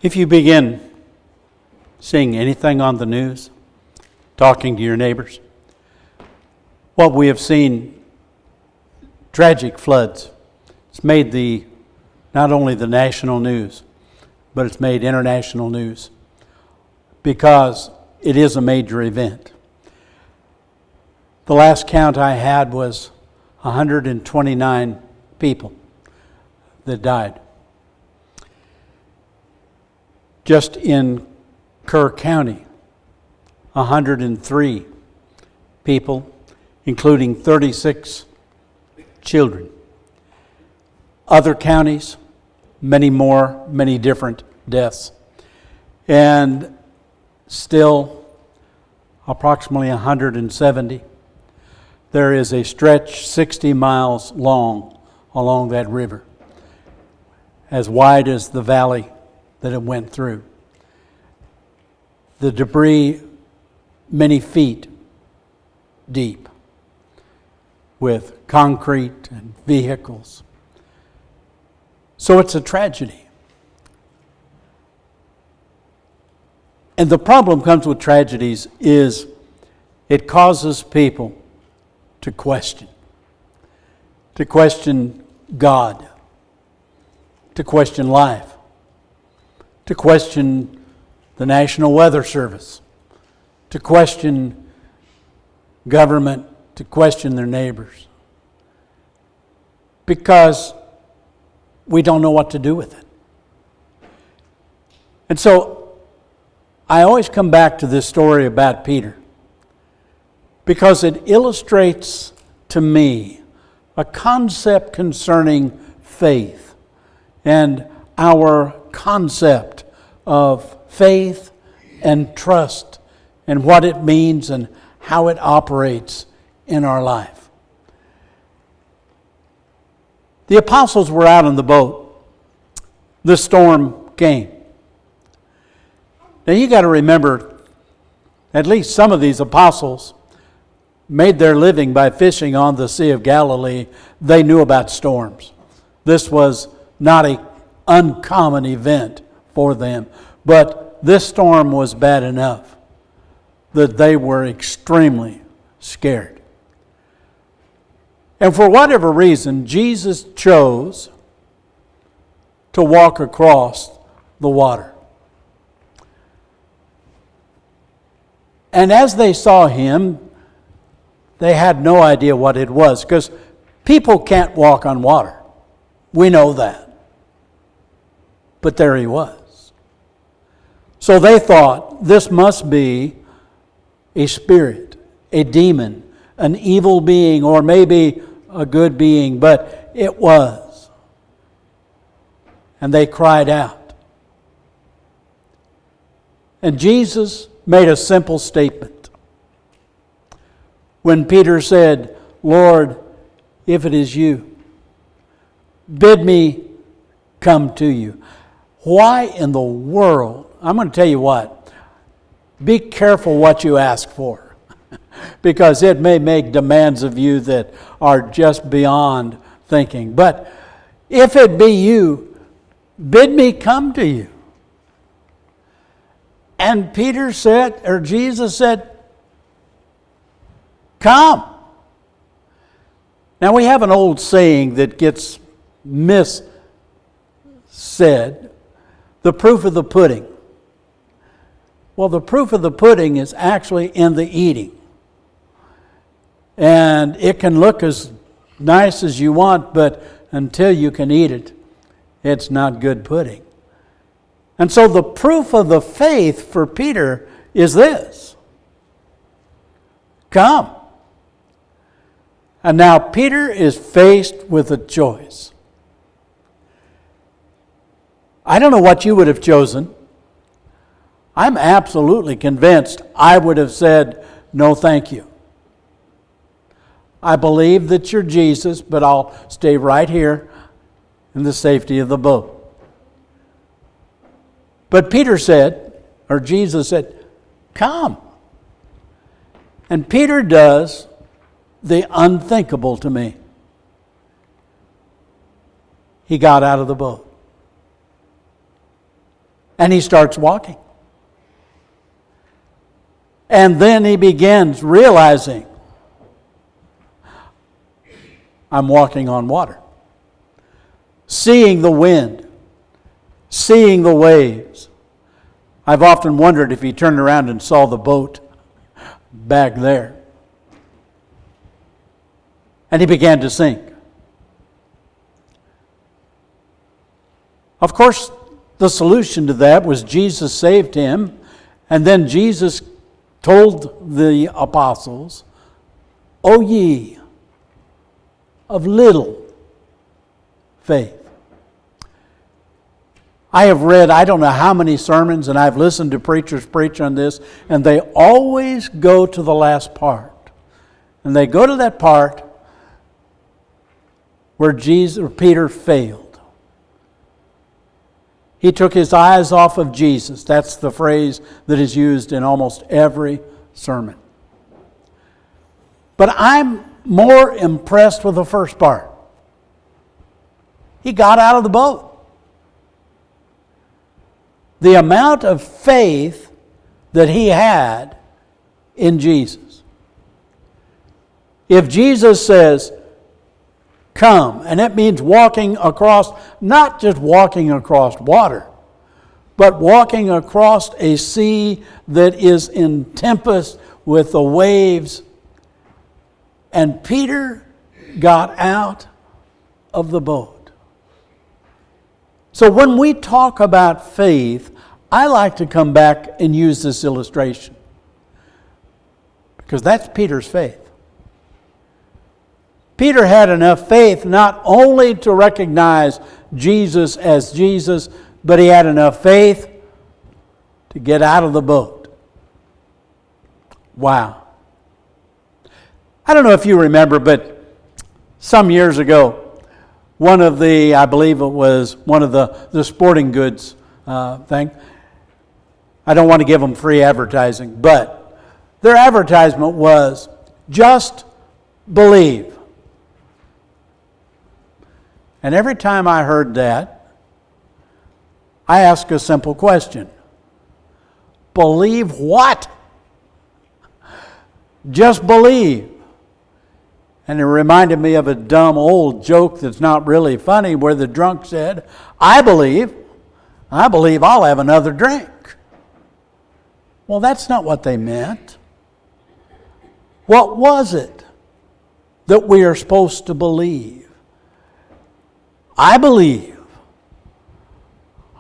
If you begin seeing anything on the news, talking to your neighbors, what we have seen, tragic floods. It's made not only the national news, but it's made international news because it is a major event. The last count I had was 129 people that died. Just in Kerr County, 103 people, including 36 children. Other counties, many more, many different deaths. And still, approximately 170. There is a stretch 60 miles long along that river, as wide as the valley that it went through. The debris many feet deep with concrete and vehicles. So it's a tragedy. And the problem comes with tragedies is it causes people to question God, to question life, to question the National Weather Service, to question government, to question their neighbors. Because we don't know what to do with it. And so I always come back to this story about Peter because it illustrates to me a concept concerning faith and our concept of faith and trust and what it means and how it operates in our life. The apostles were out on the boat. The storm came. Now you got to remember, at least some of these apostles made their living by fishing on the Sea of Galilee. They knew about storms. This was not an uncommon event for them. But this storm was bad enough that they were extremely scared. And for whatever reason, Jesus chose to walk across the water. And as they saw him, they had no idea what it was, because people can't walk on water. We know that. But there he was. So they thought this must be a spirit, a demon, an evil being, or maybe a good being, but it was. And they cried out. And Jesus made a simple statement. When Peter said, "Lord, if it is you, bid me come to you." Why in the world? I'm going to tell you what. Be careful what you ask for, because it may make demands of you that are just beyond thinking. But if it be you, bid me come to you. And Peter said, or Jesus said, "Come." Now we have an old saying that gets missaid, the proof of the pudding. Well, the proof of the pudding is actually in the eating. And it can look as nice as you want, but until you can eat it, it's not good pudding. And so the proof of the faith for Peter is this: come. And now Peter is faced with a choice. I don't know what you would have chosen. I'm absolutely convinced I would have said, "No, thank you. I believe that you're Jesus, but I'll stay right here in the safety of the boat." But Peter said, or Jesus said, "Come." And Peter does the unthinkable to me. He got out of the boat. And he starts walking. And then he begins realizing, I'm walking on water. Seeing the wind, seeing the waves. I've often wondered if he turned around and saw the boat back there. And he began to sink. Of course, the solution to that was Jesus saved him, and then Jesus told the apostles, O ye of little faith. I have read I don't know how many sermons, and I've listened to preachers preach on this, and they always go to the last part. And they go to that part where Peter failed. He took his eyes off of Jesus. That's the phrase that is used in almost every sermon. But I'm more impressed with the first part. He got out of the boat. The amount of faith that he had in Jesus. If Jesus says, come, and that means walking across, not just walking across water, but walking across a sea that is in tempest with the waves. And Peter got out of the boat. So when we talk about faith, I like to come back and use this illustration. Because that's Peter's faith. Peter had enough faith not only to recognize Jesus as Jesus, but he had enough faith to get out of the boat. Wow. I don't know if you remember, but some years ago, I believe it was one of the sporting goods thing. I don't want to give them free advertising, but their advertisement was, just believe. And every time I heard that, I asked a simple question. Believe what? Just believe. And it reminded me of a dumb old joke that's not really funny, where the drunk said, I believe I'll have another drink. Well, that's not what they meant. What was it that we are supposed to believe? I believe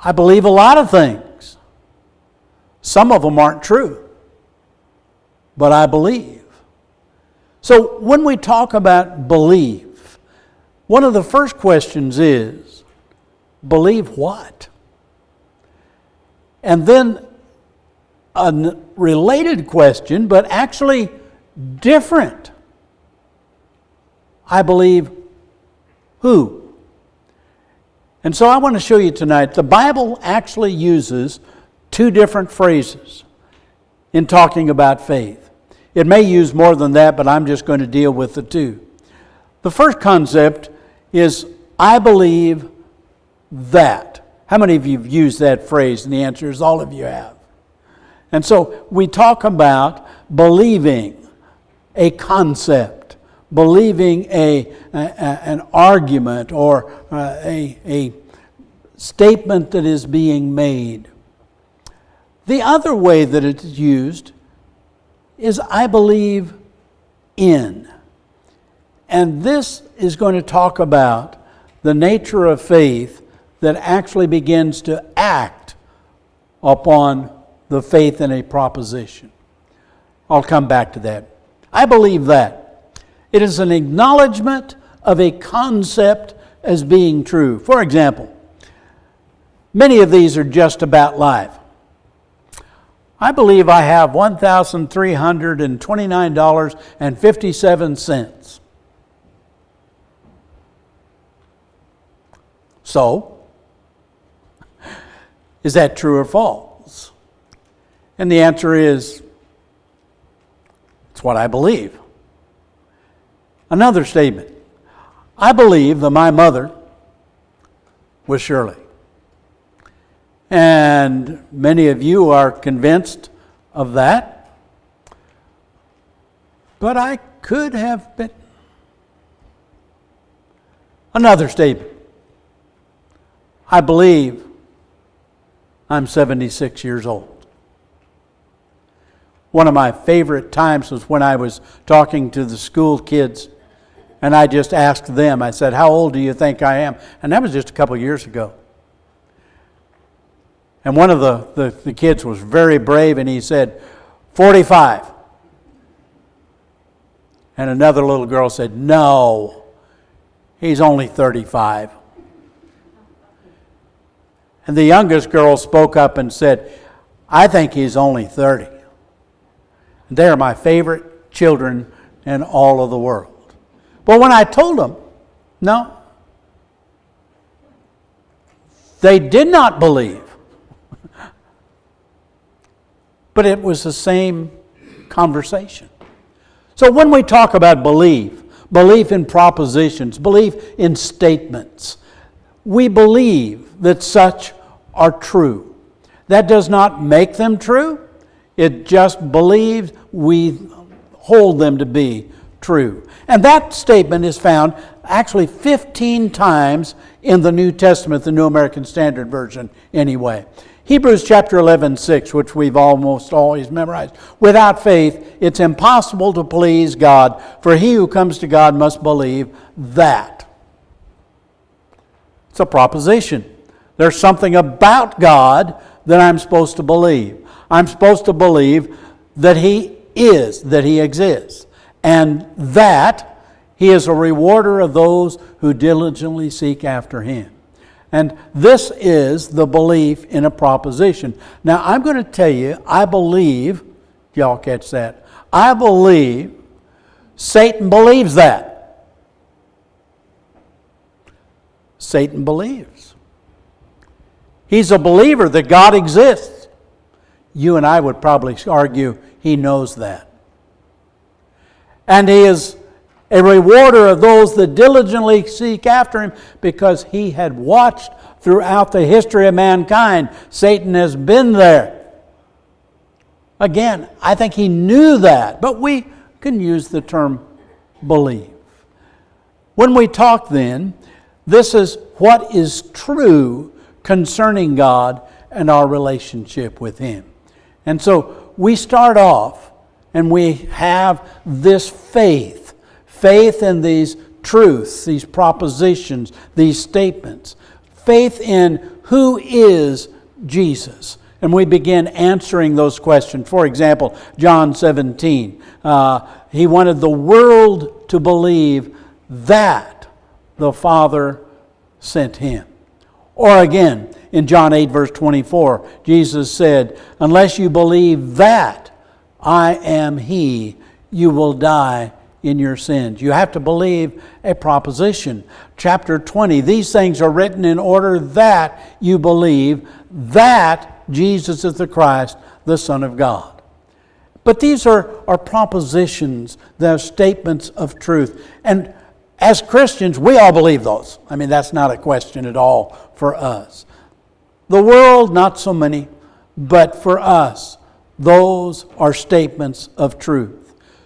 a lot of things. Some of them aren't true, but I believe. So when we talk about belief, one of the first questions is, believe what? And then a related question, but actually different. I believe who? And so I want to show you tonight, the Bible actually uses two different phrases in talking about faith. It may use more than that, but I'm just going to deal with the two. The first concept is, I believe that. How many of you have used that phrase? And the answer is all of you have. And so we talk about believing a concept, believing an argument or a statement that is being made. The other way that it's used is I believe in. And this is going to talk about the nature of faith that actually begins to act upon the faith in a proposition. I'll come back to that. I believe that. It is an acknowledgement of a concept as being true. For example, many of these are just about life. I believe I have $1,329.57. So, is that true or false? And the answer is, it's what I believe. Another statement. I believe that my mother was Shirley. And many of you are convinced of that. But I could have been. Another statement. I believe I'm 76 years old. One of my favorite times was when I was talking to the school kids, and I just asked them, I said, how old do you think I am? And that was just a couple years ago. And one of the kids was very brave, and he said, 45. And another little girl said, no, he's only 35. And the youngest girl spoke up and said, I think he's only 30. And they are my favorite children in all of the world. But when I told them, no, they did not believe. But it was the same conversation. So when we talk about belief in propositions, belief in statements, we believe that such are true. That does not make them true. It just believes we hold them to be true. And that statement is found actually 15 times in the New Testament, the New American Standard Version anyway. Hebrews chapter 11:6, which we've almost always memorized. Without faith, it's impossible to please God, for he who comes to God must believe that. It's a proposition. There's something about God that I'm supposed to believe. I'm supposed to believe that he is, that he exists, and that he is a rewarder of those who diligently seek after him. And this is the belief in a proposition. Now, I'm going to tell you, I believe, y'all catch that, I believe Satan believes that. Satan believes. He's a believer that God exists. You and I would probably argue he knows that. And he is a rewarder of those that diligently seek after him, because he had watched throughout the history of mankind. Satan has been there. Again, I think he knew that, but we can use the term believe. When we talk then, this is what is true concerning God and our relationship with him. And so we start off and we have this faith in these truths, these propositions, these statements. Faith in who is Jesus. And we begin answering those questions. For example, John 17. He wanted the world to believe that the Father sent him. Or again, in John 8, verse 24, Jesus said, unless you believe that I am he, you will die in your sins. You have to believe a proposition. Chapter 20, these things are written in order that you believe that Jesus is the Christ, the Son of God. But these are propositions, they're statements of truth. And as Christians, we all believe those. I mean, that's not a question at all for us. The world, not so many, but for us, those are statements of truth.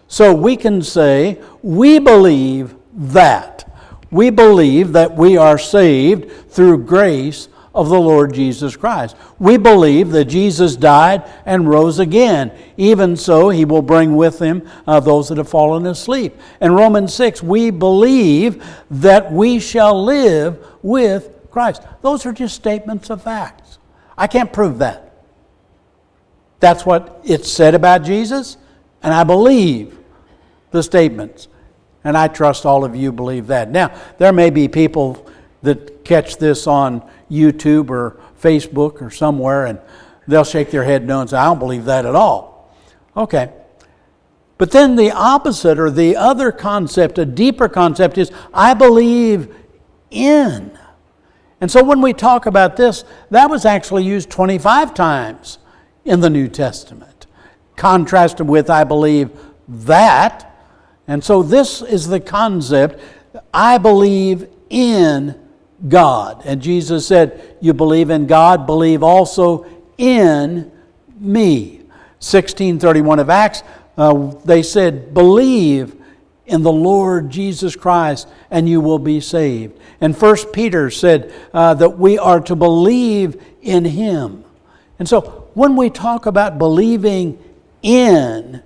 So we can say, we believe that. We believe that we are saved through grace of the Lord Jesus Christ. We believe that Jesus died and rose again. Even so, he will bring with him those that have fallen asleep. In Romans 6, we believe that we shall live with Christ. Those are just statements of facts. I can't prove that. That's what it's said about Jesus, and I believe the statements. And I trust all of you believe that. Now, there may be people that catch this on YouTube or Facebook or somewhere, and they'll shake their head no and say, I don't believe that at all. Okay. But then the opposite, or the other concept, a deeper concept, is I believe in. And so when we talk about this, that was actually used 25 times in the New Testament, contrasted with I believe that. And so this is the concept, I believe in God. And Jesus said, you believe in God, believe also in me. 16:31 of Acts, they said, believe in the Lord Jesus Christ and you will be saved. And 1 Peter said that we are to believe in Him. And so when we talk about believing in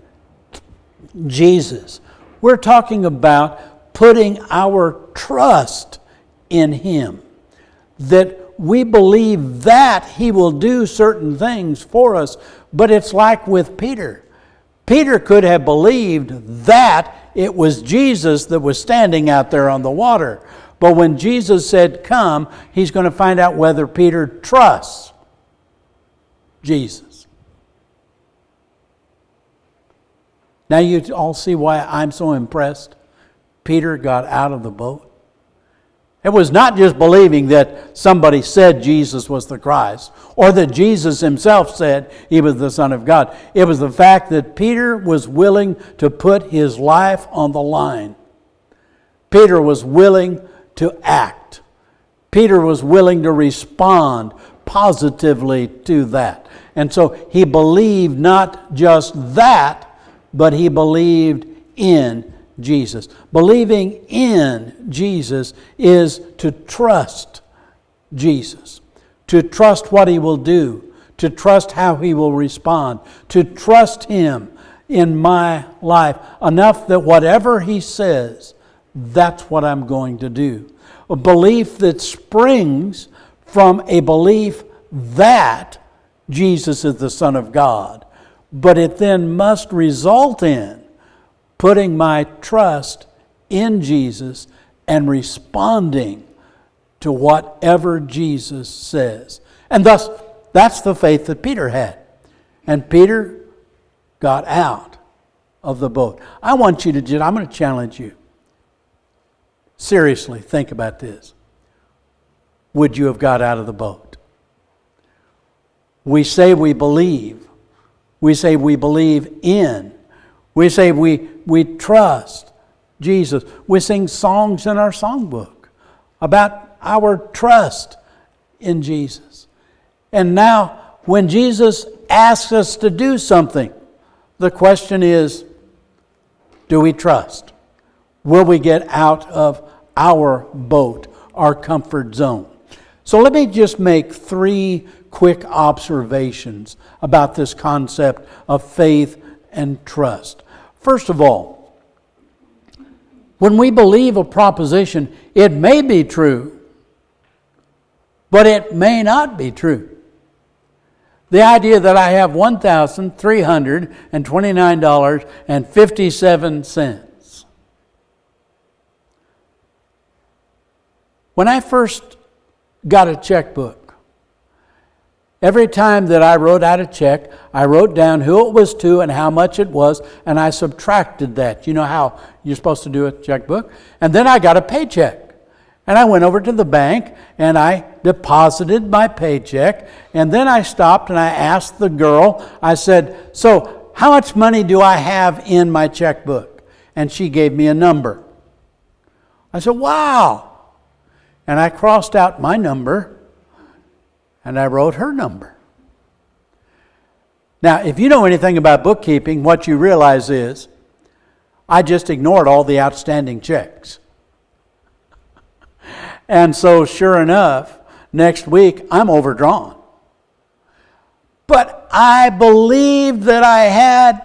Jesus, we're talking about putting our trust in Him. That we believe that He will do certain things for us. But it's like with Peter. Peter could have believed that it was Jesus that was standing out there on the water. But when Jesus said, come, he's going to find out whether Peter trusts Jesus. Now you all see why I'm so impressed. Peter got out of the boat. It was not just believing that somebody said Jesus was the Christ, or that Jesus himself said he was the Son of God. It was the fact that Peter was willing to put his life on the line. Peter was willing to act. Peter was willing to respond positively to that. And so he believed not just that, but he believed in Jesus. Believing in Jesus is to trust Jesus, to trust what He will do, to trust how He will respond, to trust Him in my life enough that whatever He says, that's what I'm going to do. A belief that springs from a belief that Jesus is the Son of God, but it then must result in putting my trust in Jesus and responding to whatever Jesus says. And thus, that's the faith that Peter had. And Peter got out of the boat. I'm going to challenge you. Seriously, think about this. Would you have got out of the boat? We say we believe. We say we believe in. We say we trust Jesus. We sing songs in our songbook about our trust in Jesus. And now, when Jesus asks us to do something, the question is, do we trust? Will we get out of our boat, our comfort zone? So let me just make 3 quick observations about this concept of faith and trust. First of all, when we believe a proposition, it may be true, but it may not be true. The idea that I have $1,329.57. When I first got a checkbook, every time that I wrote out a check, I wrote down who it was to and how much it was, and I subtracted that. You know how you're supposed to do a checkbook? And then I got a paycheck. And I went over to the bank and I deposited my paycheck. And then I stopped and I asked the girl, I said, so how much money do I have in my checkbook? And she gave me a number. I said, wow. And I crossed out my number and I wrote her number. Now, if you know anything about bookkeeping, what you realize is I just ignored all the outstanding checks. And so, sure enough, next week, I'm overdrawn. But I believed that I had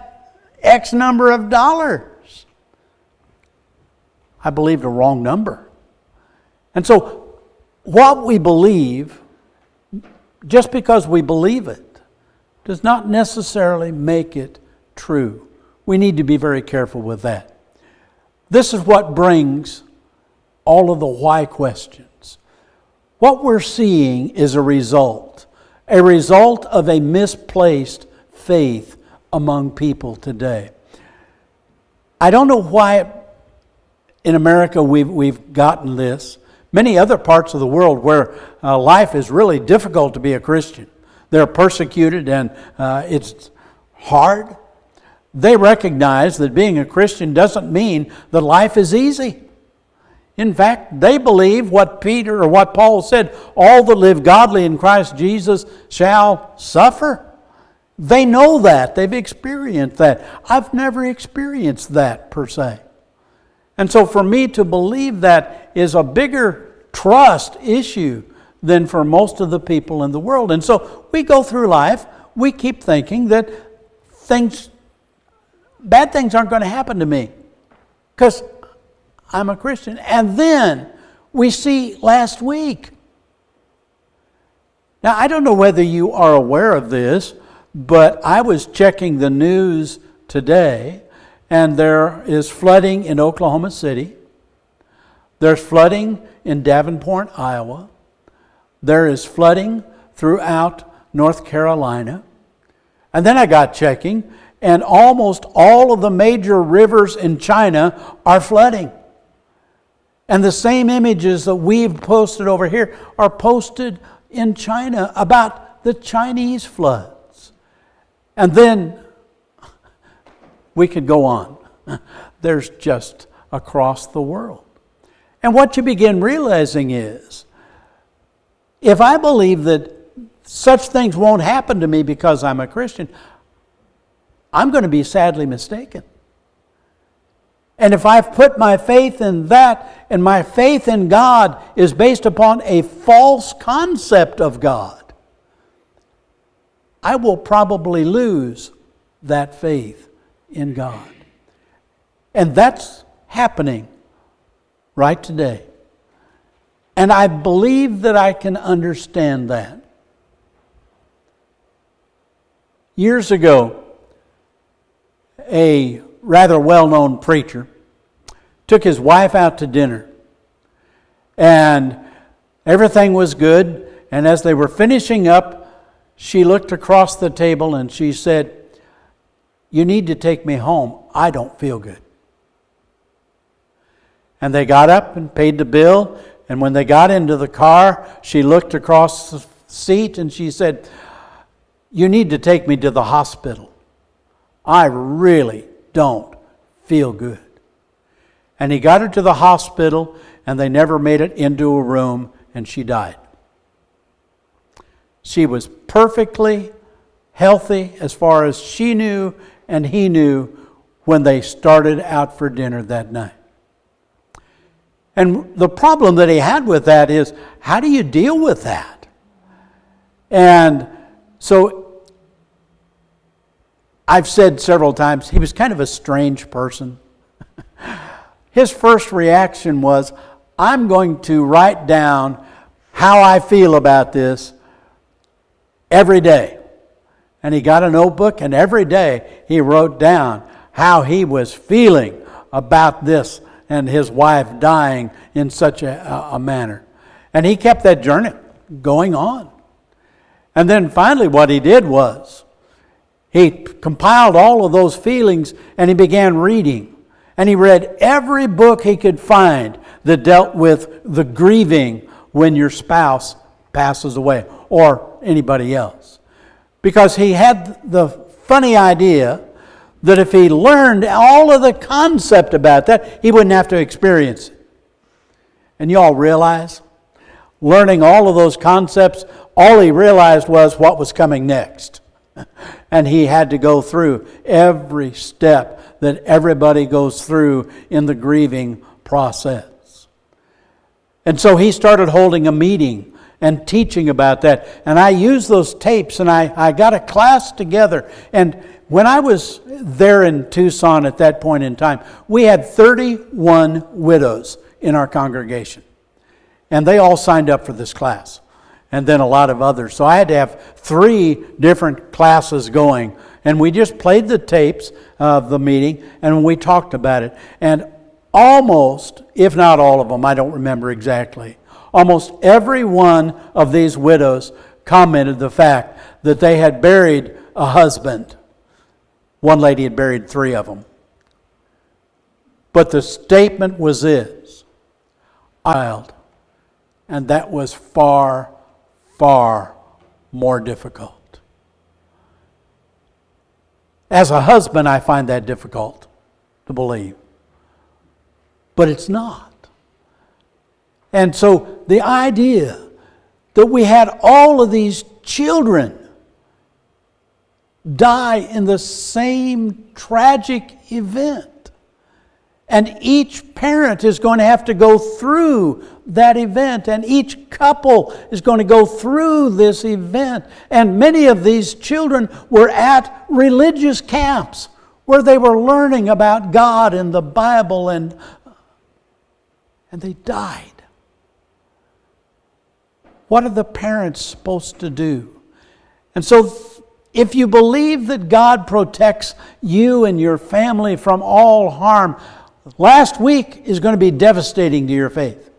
X number of dollars. I believed a wrong number. And so, what we believe, just because we believe it, does not necessarily make it true. We need to be very careful with that. This is what brings all of the why questions. What we're seeing is a result of a misplaced faith among people today. I don't know why in America we've gotten this. Many other parts of the world where life is really difficult to be a Christian, they're persecuted and it's hard. They recognize that being a Christian doesn't mean that life is easy. In fact, they believe what Peter or what Paul said, all that live godly in Christ Jesus shall suffer. They know that. They've experienced that. I've never experienced that per se. And so for me to believe that is a bigger trust issue than for most of the people in the world. And so we go through life, we keep thinking that bad things aren't going to happen to me because I'm a Christian. And then we see last week. Now, I don't know whether you are aware of this, but I was checking the news today, and there is flooding in Oklahoma City. There's flooding in Davenport, Iowa. There is flooding throughout North Carolina. And then I got checking, and almost all of the major rivers in China are flooding. And the same images that we've posted over here are posted in China about the Chinese floods. And then we could go on. There's just across the world. And what you begin realizing is, if I believe that such things won't happen to me because I'm a Christian, I'm going to be sadly mistaken. And if I've put my faith in that, and my faith in God is based upon a false concept of God, I will probably lose that faith in God. And that's happening right today. And I believe that I can understand that. Years ago, a rather well-known preacher took his wife out to dinner. And everything was good. And as they were finishing up, she looked across the table and she said, "You need to take me home. I don't feel good." And they got up and paid the bill. And when they got into the car, she looked across the seat and she said, "You need to take me to the hospital. I really don't feel good." And he got her to the hospital, and they never made it into a room, and she died. She was perfectly healthy as far as she knew and he knew when they started out for dinner that night. And the problem that he had with that is, how do you deal with that? And so I've said several times, he was kind of a strange person. His first reaction was, I'm going to write down how I feel about this every day. And he got a notebook, and every day he wrote down how he was feeling about this and his wife dying in such a manner. And he kept that journey going on. And then finally what he did was, he compiled all of those feelings and he began reading. And he read every book he could find that dealt with the grieving when your spouse passes away or anybody else. Because he had the funny idea that if he learned all of the concept about that, he wouldn't have to experience it. And you all realize, learning all of those concepts, all he realized was what was coming next. And he had to go through every step that everybody goes through in the grieving process. And so he started holding a meeting and teaching about that. And I used those tapes, and I got a class together. And when I was there in Tucson at that point in time, we had 31 widows in our congregation. And they all signed up for this class. And then a lot of others. So I had to have 3 different classes going. And we just played the tapes of the meeting, and we talked about it. And almost, if not all of them, I don't remember exactly, almost every one of these widows commented the fact that they had buried a husband. One lady had buried 3 of them. But the statement was this: child. And that was far more difficult. As a husband, I find that difficult to believe. But it's not. And so the idea that we had all of these children die in the same tragic event, and each parent is going to have to go through that event, and each couple is going to go through this event. And many of these children were at religious camps where they were learning about God and the Bible, and they died. What are the parents supposed to do? And so if you believe that God protects you and your family from all harm, last week is going to be devastating to your faith.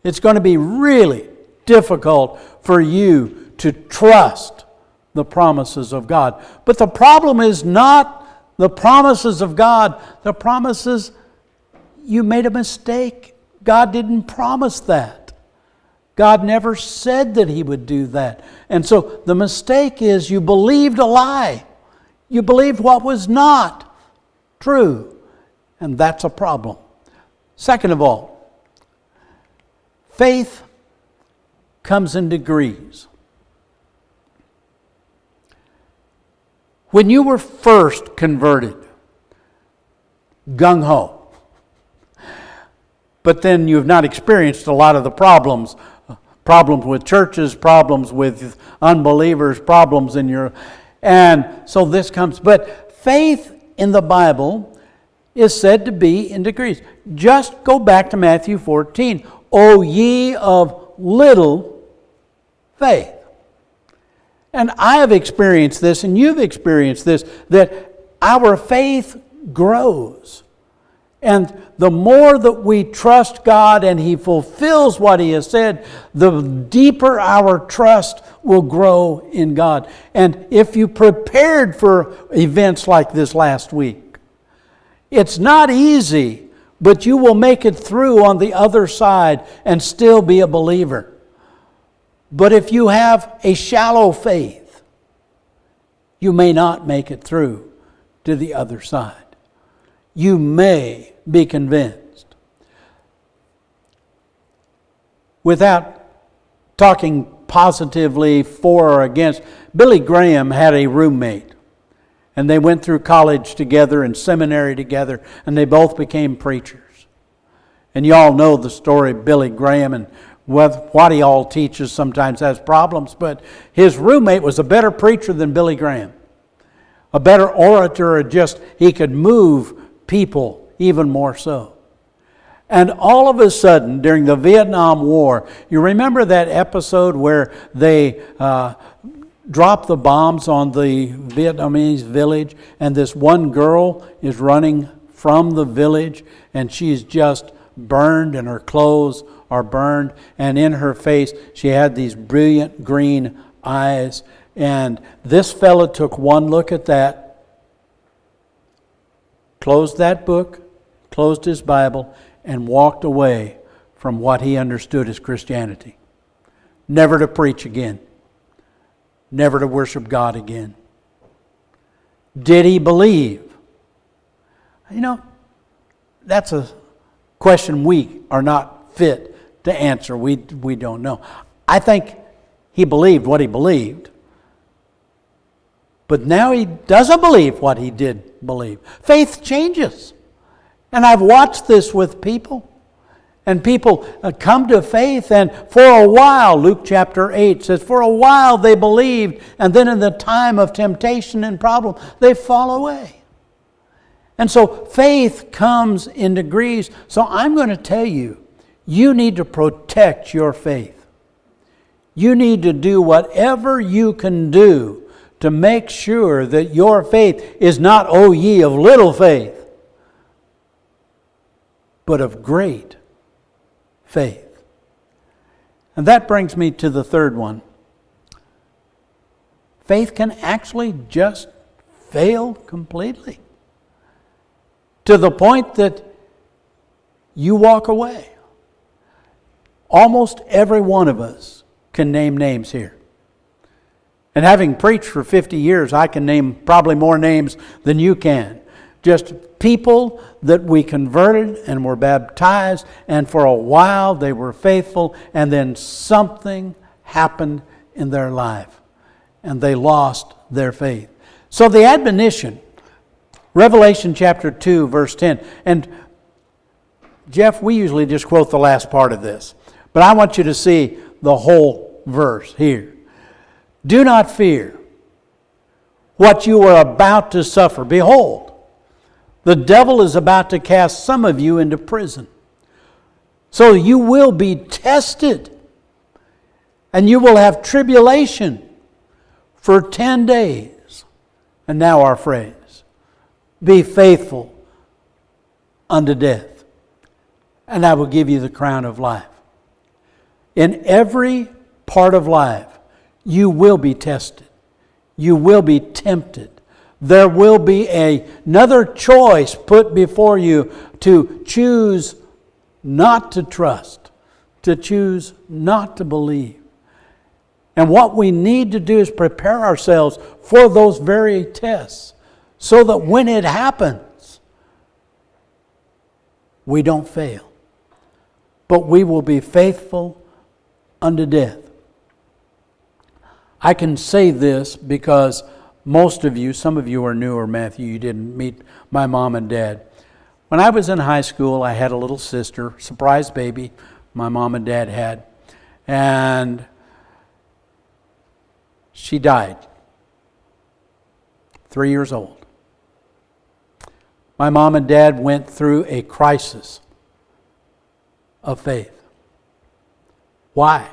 It's going to be really difficult for you to trust the promises of God. But the problem is not the promises of God. The promises, you made a mistake. God didn't promise that. God never said that He would do that. And so the mistake is you believed a lie. You believed what was not true. And that's a problem. Second of all, faith comes in degrees. When you were first converted, gung-ho. But then you've not experienced a lot of the problems with churches, problems with unbelievers, problems in your... And so this comes... But faith in the Bible is said to be in degrees. Just go back to Matthew 14. O ye of little faith. And I have experienced this, and you've experienced this, that our faith grows. And the more that we trust God and He fulfills what He has said, the deeper our trust will grow in God. And if you prepared for events like this last week, it's not easy, but you will make it through on the other side and still be a believer. But if you have a shallow faith, you may not make it through to the other side. You may be convinced. Without talking positively for or against, Billy Graham had a roommate. And they went through college together and seminary together, and they both became preachers. And you all know the story of Billy Graham, and what he all teaches sometimes has problems, but his roommate was a better preacher than Billy Graham. A better orator, just he could move people even more so. And all of a sudden, during the Vietnam War, you remember that episode where they dropped the bombs on the Vietnamese village, and this one girl is running from the village, and she's just burned, and her clothes are burned, and in her face she had these brilliant green eyes. And this fella took one look at that, closed that book, closed his Bible, and walked away from what he understood as Christianity. Never to preach again. Never to worship God again. Did he believe? You know, that's a question we are not fit to answer. We don't know. I think he believed what he believed. But now he doesn't believe what he did believe. Faith changes. And I've watched this with people. And people come to faith, and for a while, Luke chapter 8 says, for a while they believed, and then in the time of temptation and problem, they fall away. And so faith comes in degrees. So I'm going to tell you, you need to protect your faith. You need to do whatever you can do to make sure that your faith is not, O ye of little faith, but of great faith. And that brings me to the third one. Faith can actually just fail completely, to the point that you walk away. Almost every one of us can name names here. And having preached for 50 years, I can name probably more names than you can. just people that we converted and were baptized, and for a while they were faithful, and then something happened in their life, and they lost their faith. So the admonition, Revelation chapter 2, verse 10, and Jeff, we usually just quote the last part of this, but I want you to see the whole verse here. Do not fear what you are about to suffer. Behold, the devil is about to cast some of you into prison. So you will be tested, and you will have tribulation for 10 days. And now our phrase, be faithful unto death, and I will give you the crown of life. In every part of life, you will be tested. You will be tempted. There will be another choice put before you to choose not to trust, to choose not to believe. And what we need to do is prepare ourselves for those very tests so that when it happens, we don't fail, but we will be faithful unto death. I can say this because most of you, some of you are new, or Matthew, you didn't meet my mom and dad. When I was in high school, I had a little sister, surprise baby, my mom and dad had. And she died, 3 years old. My mom and dad went through a crisis of faith. Why?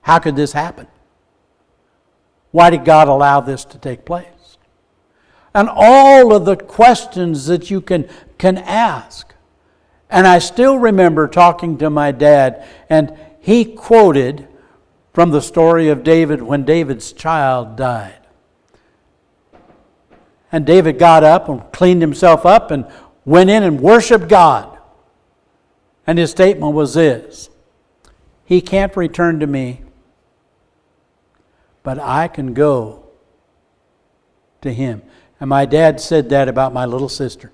How could this happen? Why did God allow this to take place? And all of the questions that you can ask. And I still remember talking to my dad, and he quoted from the story of David when David's child died. And David got up and cleaned himself up and went in and worshiped God. And his statement was this: he can't return to me, but I can go to him. And my dad said that about my little sister.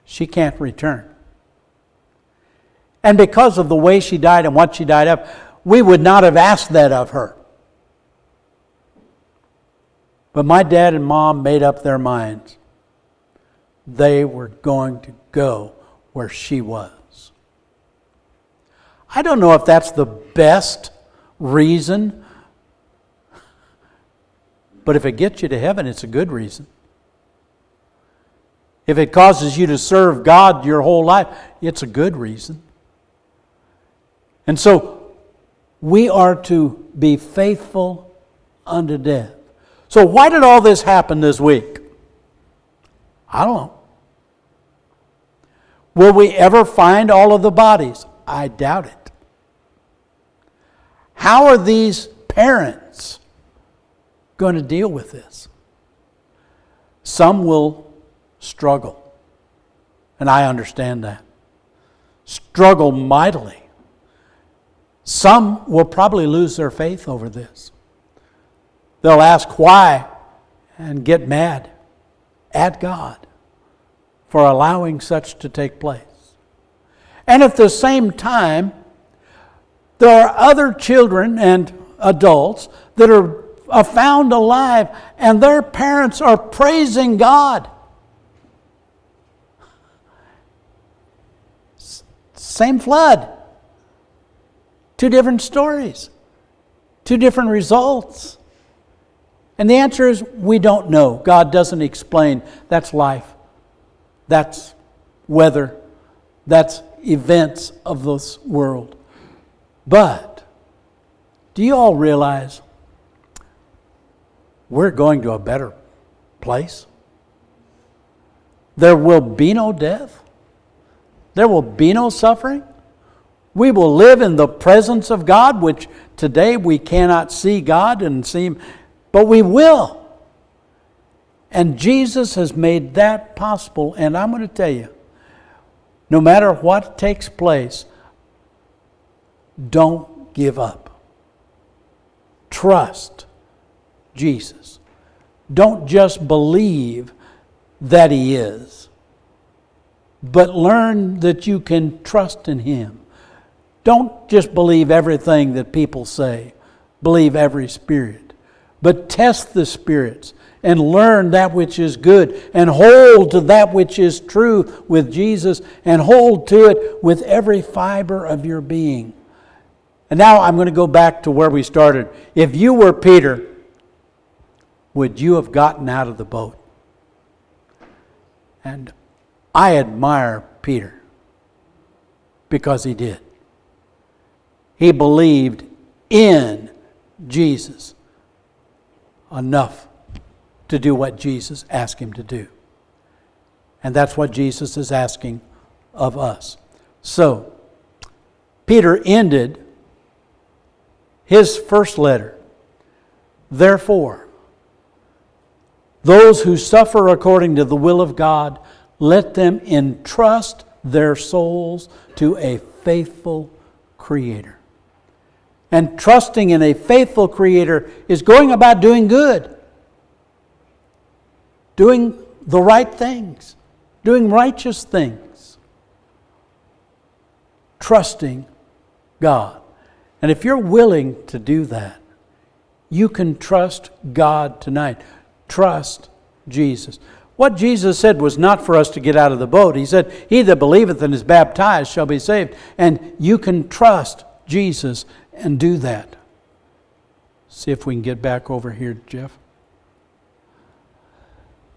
She can't return. And because of the way she died and what she died of, we would not have asked that of her. But my dad and mom made up their minds. They were going to go where she was. I don't know if that's the best reason, but if it gets you to heaven, it's a good reason. If it causes you to serve God your whole life, it's a good reason. And so we are to be faithful unto death. So why did all this happen this week? I don't know. Will we ever find all of the bodies? I doubt it. How are these parents going to deal with this? Some will struggle, and I understand that. Struggle mightily. Some will probably lose their faith over this. They'll ask why and get mad at God for allowing such to take place. And at the same time, there are other children and adults that are found alive, and their parents are praising God. Same flood. 2 different stories. 2 different results. And the answer is, we don't know. God doesn't explain. That's life. That's weather. That's events of this world. But do you all realize we're going to a better place? There will be no death. There will be no suffering. We will live in the presence of God, which today we cannot see God and see Him, but we will. And Jesus has made that possible. And I'm going to tell you, no matter what takes place, don't give up. Trust Jesus. Don't just believe that He is. But learn that you can trust in Him. Don't just believe everything that people say. Believe every spirit. But test the spirits and learn that which is good and hold to that which is true with Jesus and hold to it with every fiber of your being. And now I'm going to go back to where we started. If you were Peter, would you have gotten out of the boat? And I admire Peter because he did. He believed in Jesus enough to do what Jesus asked him to do. And that's what Jesus is asking of us. So, Peter ended his first letter. Therefore, those who suffer according to the will of God, let them entrust their souls to a faithful Creator. And trusting in a faithful Creator is going about doing good. Doing the right things. Doing righteous things. Trusting God. And if you're willing to do that, you can trust God tonight. Trust Jesus. What Jesus said was not for us to get out of the boat. He said, he that believeth and is baptized shall be saved. And you can trust Jesus and do that. See if we can get back over here, Jeff.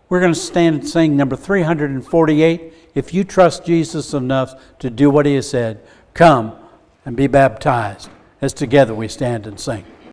We're going to stand and sing number 348. If you trust Jesus enough to do what He has said, come and be baptized. As together we stand and sing.